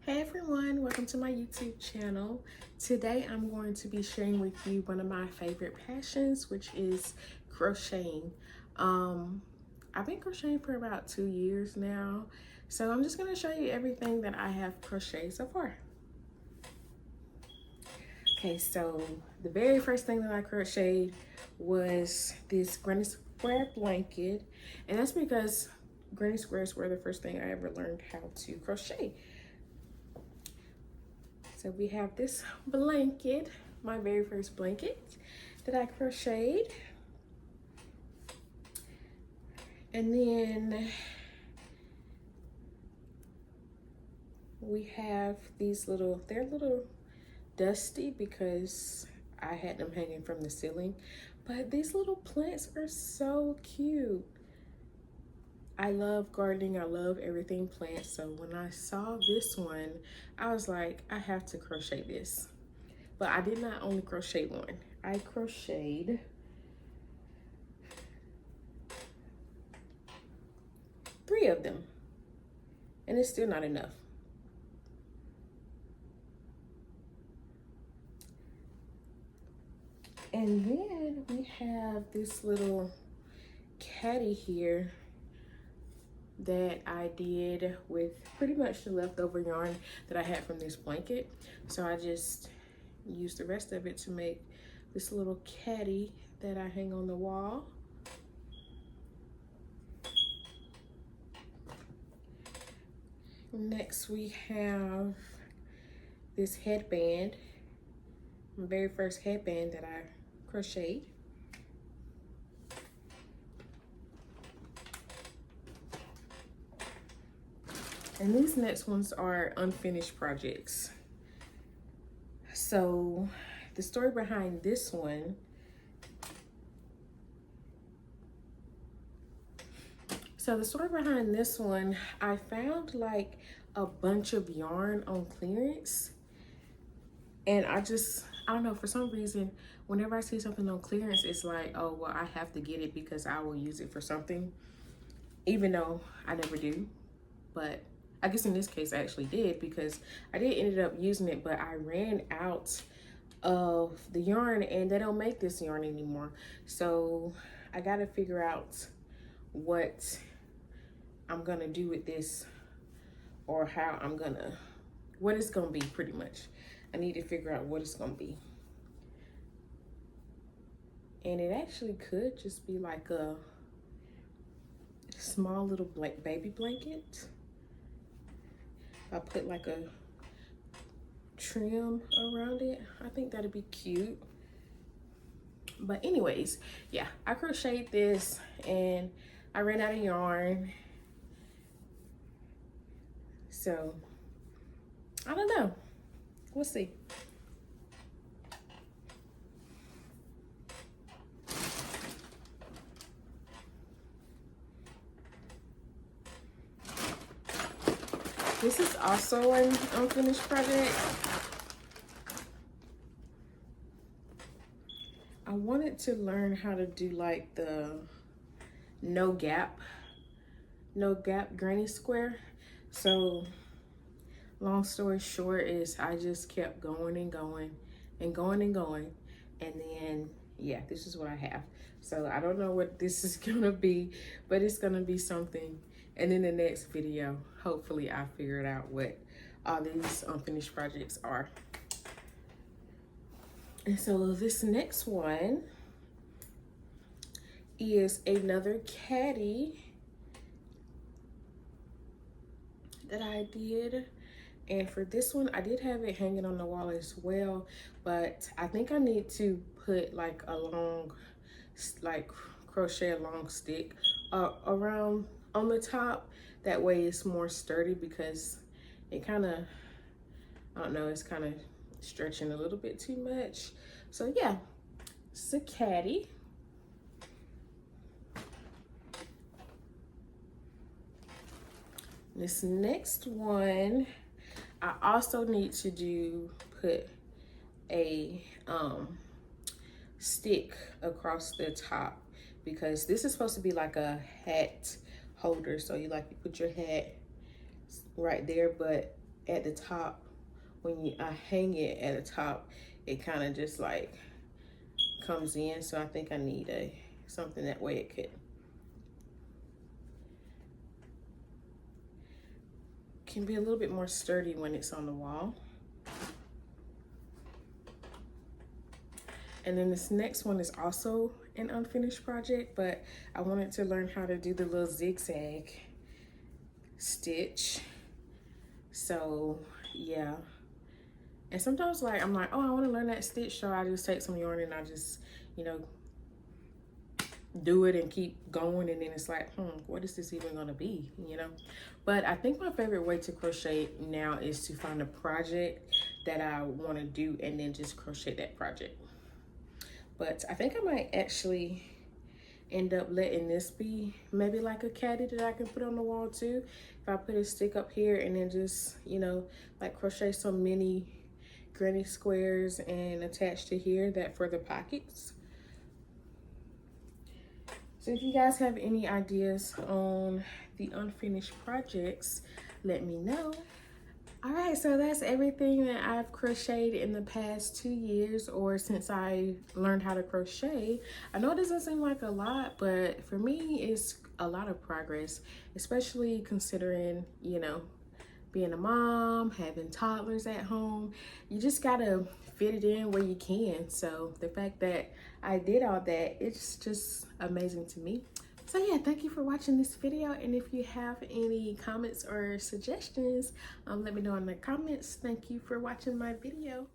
Hey everyone, welcome to my YouTube channel. Today I'm going to be sharing with you one of my favorite passions, which is crocheting. I've been crocheting for about 2 years now, so I'm just going to show you everything that I have crocheted so far. Okay, so the very first thing that I crocheted was this granny square blanket, and that's because granny squares were the first thing I ever learned how to crochet. So we have this blanket, my very first blanket that I crocheted. And then we have these they're a little dusty because I had them hanging from the ceiling, but these little plants are so cute. I love gardening, I love everything plants, so when I saw this one, I was like, I have to crochet this. But I did not only crochet one, I crocheted 3 of them, and it's still not enough. And then we have this little caddy here that I did with pretty much the leftover yarn that I had from this blanket. So I just used the rest of it to make this little caddy that I hang on the wall. Next we have this headband, my very first headband that I crocheted. And these next ones are unfinished projects. So the story behind this one, I found like a bunch of yarn on clearance. And I don't know, for some reason, whenever I see something on clearance, it's like, oh, well, I have to get it because I will use it for something, even though I never do. But I guess in this case I actually did, because I did ended up using it, but I ran out of the yarn and they don't make this yarn anymore. So I got to figure out what I'm gonna do with this, or what it's gonna be. Pretty much I need to figure out what it's gonna be. And it actually could just be like a small little baby blanket. I put like a trim around it. I think that'd be cute. But anyways, yeah, I crocheted this and I ran out of yarn. So I don't know. We'll see. This is also an unfinished project. I wanted to learn how to do like the no gap granny square. So long story short is I just kept going and going and going and going. And then, yeah, this is what I have. So I don't know what this is gonna be, but it's gonna be something. And in the next video, hopefully I figured out what all these unfinished projects are. And so this next one is another caddy that I did. And for this one, I did have it hanging on the wall as well, but I think I need to put like a long, like crochet a long stick around on the top. That way it's more sturdy, because it kind of, I don't know, it's kind of stretching a little bit too much. So yeah, it's a caddy. This next one, I also need to put a stick across the top, because this is supposed to be like a hat holder. So you put your hat right there, but at the top, when I hang it at the top, it kind of just like comes in. So I think I need something that way it can be a little bit more sturdy when it's on the wall. And then this next one is also an unfinished project, but I wanted to learn how to do the little zigzag stitch. So yeah. And sometimes like I'm like, oh, I want to learn that stitch, so I just take some yarn and I just, you know, do it and keep going, and then it's like, what is this even gonna be, you know? But I think my favorite way to crochet now is to find a project that I want to do and then just crochet that project. But I think I might actually end up letting this be maybe like a caddy that I can put on the wall too. If I put a stick up here and then just, you know, like crochet some mini granny squares and attach to here that for the pockets. So if you guys have any ideas on the unfinished projects, let me know. All right, so that's everything that I've crocheted in the past 2 years, or since I learned how to crochet. I know it doesn't seem like a lot, but for me, it's a lot of progress, especially considering, you know, being a mom, having toddlers at home. You just gotta fit it in where you can. So the fact that I did all that, it's just amazing to me. So yeah, thank you for watching this video, and if you have any comments or suggestions, let me know in the comments. Thank you for watching my video.